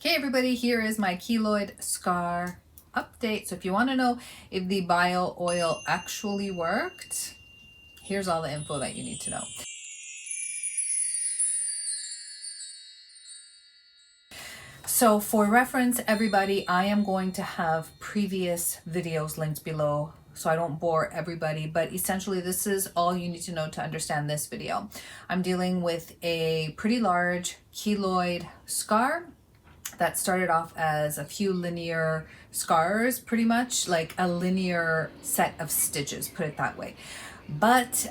Okay, everybody, here is my keloid scar update. So if you want to know if the bio oil actually worked, here's all the info that you need to know. So for reference, everybody, I am going to have previous videos linked below so I don't bore everybody, but essentially this is all you need to know to understand this video. I'm dealing with a pretty large keloid scar that started off as a few linear scars, pretty much like a linear set of stitches, put it that way. But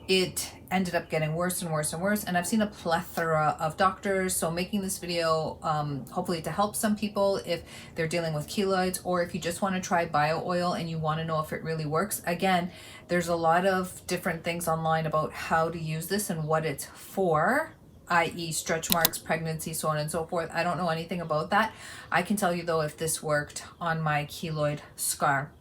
it ended up getting worse and worse and worse, and I've seen a plethora of doctors, so making this video hopefully to help some people if they're dealing with keloids, or if you just want to try bio oil and you want to know if it really works. Again, there's a lot of different things online about how to use this and what it's for, i.e. stretch marks, pregnancy, so on and so forth. I don't know anything about that. I can tell you though if this worked on my keloid scar.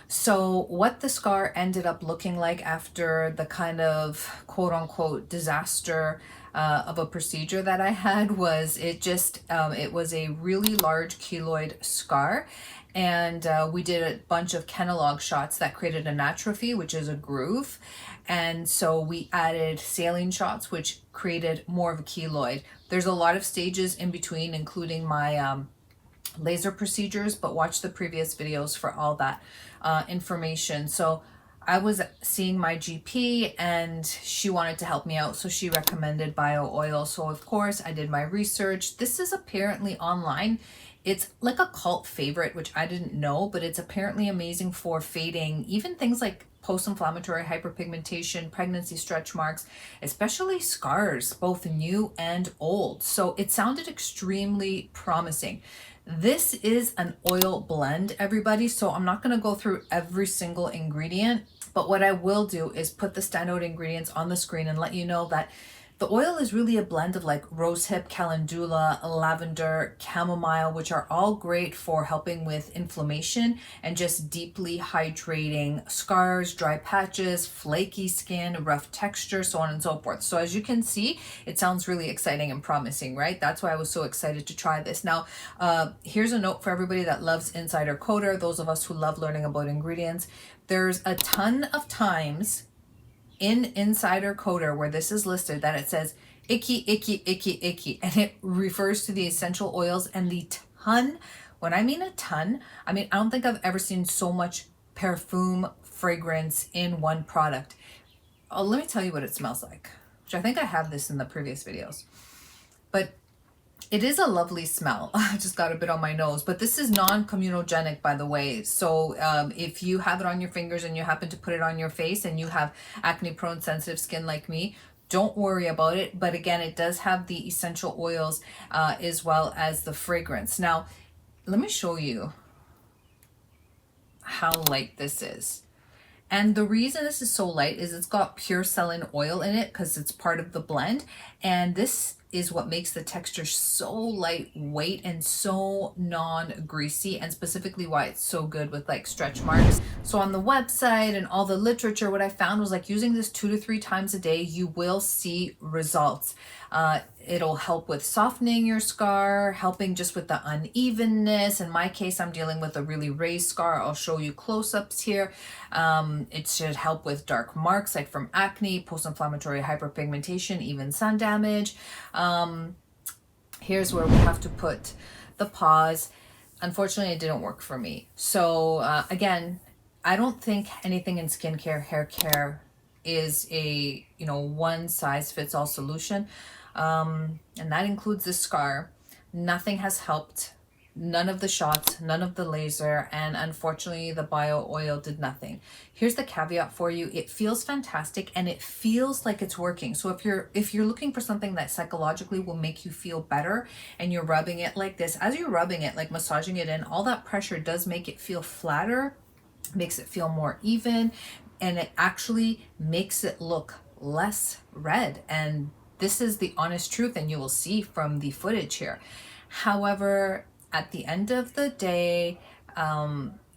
So what the scar ended up looking like after the kind of quote unquote disaster of a procedure that I had was it was a really large keloid scar. And we did a bunch of Kenalog shots that created an atrophy, which is a groove. And so we added saline shots, which created more of a keloid. There's a lot of stages in between, including my laser procedures, but watch the previous videos for all that information. So I was seeing my GP and she wanted to help me out, so she recommended bio oil. So of course I did my research. This is apparently online. It's like a cult favorite, which I didn't know, but it's apparently amazing for fading even things like post-inflammatory hyperpigmentation, pregnancy stretch marks, especially scars, both new and old. So it sounded extremely promising. This is an oil blend, everybody, so I'm not going to go through every single ingredient, but what I will do is put the standout ingredients on the screen and let you know that the oil is really a blend of like rosehip, calendula, lavender, chamomile, which are all great for helping with inflammation and just deeply hydrating scars, dry patches, flaky skin, rough texture, so on and so forth. So as you can see, it sounds really exciting and promising, right? That's why I was so excited to try this. Now, here's a note for everybody that loves Insider Coder, those of us who love learning about ingredients. There's a ton of times in Insider Coder where this is listed that it says icky, icky, icky, icky, and it refers to the essential oils and the ton. When I mean a ton, I mean, I don't think I've ever seen so much perfume fragrance in one product. Let me tell you what it smells like, which I think I have this in the previous videos, but it is a lovely smell. I just got a bit on my nose, but this is non-communogenic, by the way. So if you have it on your fingers and you happen to put it on your face and you have acne-prone sensitive skin like me, don't worry about it. But again, it does have the essential oils as well as the fragrance. Now, let me show you how light this is. And the reason this is so light is it's got pure selin oil in it because it's part of the blend. And this is what makes the texture so lightweight and so non-greasy, and specifically why it's so good with like stretch marks. So on the website and all the literature, what I found was like using this 2 to 3 times a day, you will see results. It'll help with softening your scar, helping just with the unevenness. In my case, I'm dealing with a really raised scar. I'll show you close-ups here. It should help with dark marks like from acne, post-inflammatory hyperpigmentation, even sun damage. Here's where we have to put the pause. Unfortunately, it didn't work for me. So again, I don't think anything in skincare, hair care is a, one size fits all solution. And that includes the scar. Nothing has helped. None of the shots, none of the laser, and unfortunately the bio oil did nothing. Here's the caveat for you. It feels fantastic and it feels like it's working. So if you're looking for something that psychologically will make you feel better and you're rubbing it like this, as you're rubbing it, like massaging it in, all that pressure does make it feel flatter, makes it feel more even, and it actually makes it look less red. And this is the honest truth, and you will see from the footage here. However, at the end of the day,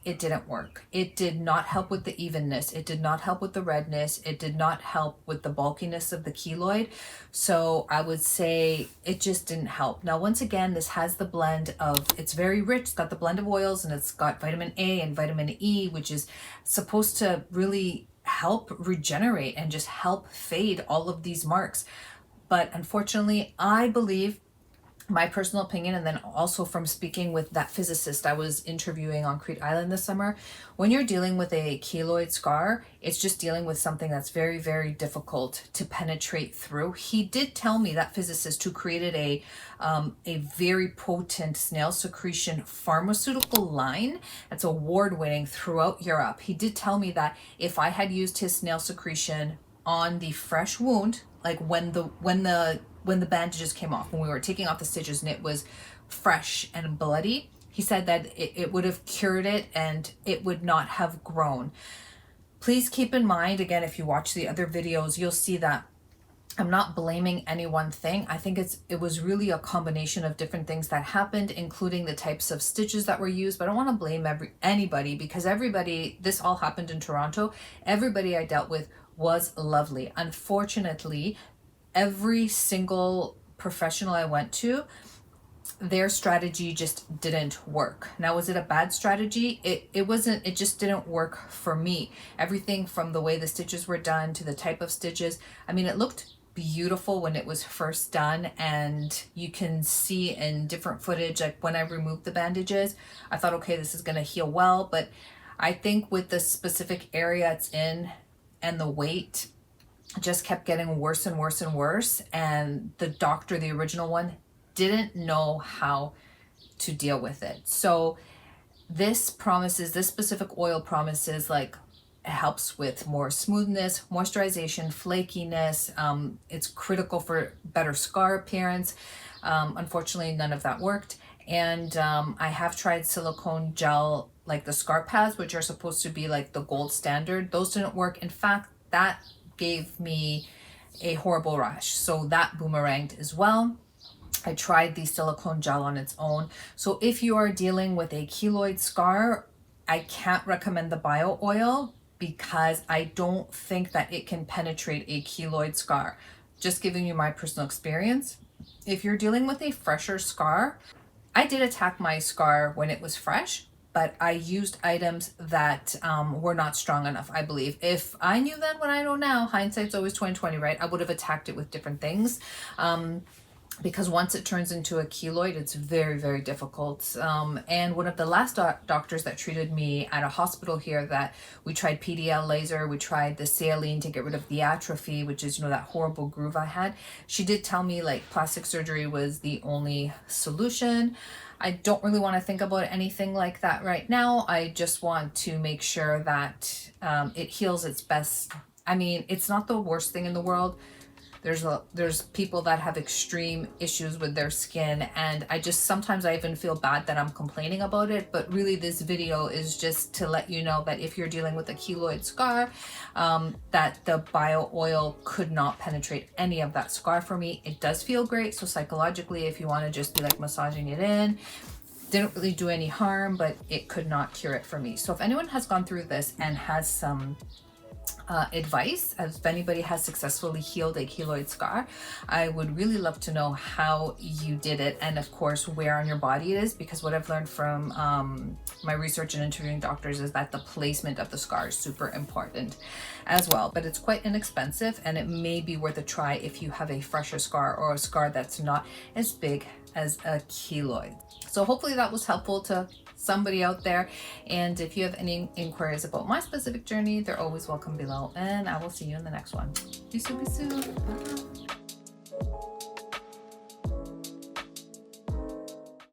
it didn't work. It did not help with the evenness. It did not help with the redness. It did not help with the bulkiness of the keloid. So I would say it just didn't help. Now, once again, this has the blend of, it's very rich. It's got the blend of oils, and it's got vitamin A and vitamin E, which is supposed to really help regenerate and just help fade all of these marks. But unfortunately, I believe, my personal opinion, and then also from speaking with that physicist I was interviewing on Crete Island this summer, when you're dealing with a keloid scar, it's just dealing with something that's very, very difficult to penetrate through. He did tell me, that physicist who created a very potent snail secretion pharmaceutical line that's award-winning throughout Europe. He did tell me that if I had used his snail secretion on the fresh wound, like when the bandages came off, when we were taking off the stitches and it was fresh and bloody, he said that it would have cured it and it would not have grown. Please keep in mind, again, if you watch the other videos, you'll see that I'm not blaming any one thing. I think it was really a combination of different things that happened, including the types of stitches that were used. But I don't want to blame anybody, because this all happened in Toronto. Everybody I dealt with was lovely. Unfortunately, every single professional I went to, their strategy just didn't work. Now, was it a bad strategy? It wasn't. It just didn't work for me. Everything from the way the stitches were done to the type of stitches. I mean, it looked beautiful when it was first done, and you can see in different footage, like when I removed the bandages, I thought, okay, this is going to heal well. But I think with the specific area it's in and the weight, just kept getting worse and worse and worse. And the doctor, the original one, didn't know how to deal with it. So this specific oil promises, like, it helps with more smoothness, moisturization, flakiness. It's critical for better scar appearance. Unfortunately, none of that worked. And I have tried silicone gel, like the scar pads, which are supposed to be like the gold standard. Those didn't work. In fact, that gave me a horrible rash. So that boomeranged as well. I tried the silicone gel on its own. So if you are dealing with a keloid scar, I can't recommend the bio oil, because I don't think that it can penetrate a keloid scar. Just giving you my personal experience. If you're dealing with a fresher scar, I did attack my scar when it was fresh, but I used items that were not strong enough, I believe. If I knew then what I know now, hindsight's always 20/20, right? I would have attacked it with different things. Because once it turns into a keloid, it's very, very difficult. And one of the last doctors that treated me at a hospital here, that we tried PDL laser, we tried the saline to get rid of the atrophy, which is, that horrible groove I had. She did tell me, like, plastic surgery was the only solution. I don't really want to think about anything like that right now. I just want to make sure that it heals its best. I mean, it's not the worst thing in the world. There's people that have extreme issues with their skin, and sometimes I even feel bad that I'm complaining about it. But really, this video is just to let you know that if you're dealing with a keloid scar, that the bio oil could not penetrate any of that scar for me. It does feel great, so psychologically, if you want to just be like massaging it in, didn't really do any harm, but it could not cure it for me. So if anyone has gone through this and has some advice, if anybody has successfully healed a keloid scar, I would really love to know how you did it, and of course where on your body it is, because what I've learned from my research and interviewing doctors is that the placement of the scar is super important as well. But it's quite inexpensive, and it may be worth a try if you have a fresher scar or a scar that's not as big as a keloid. So hopefully that was helpful to somebody out there. And if you have any inquiries about my specific journey, they're always welcome below. And I will see you in the next one. Bisous, bisous. Bye.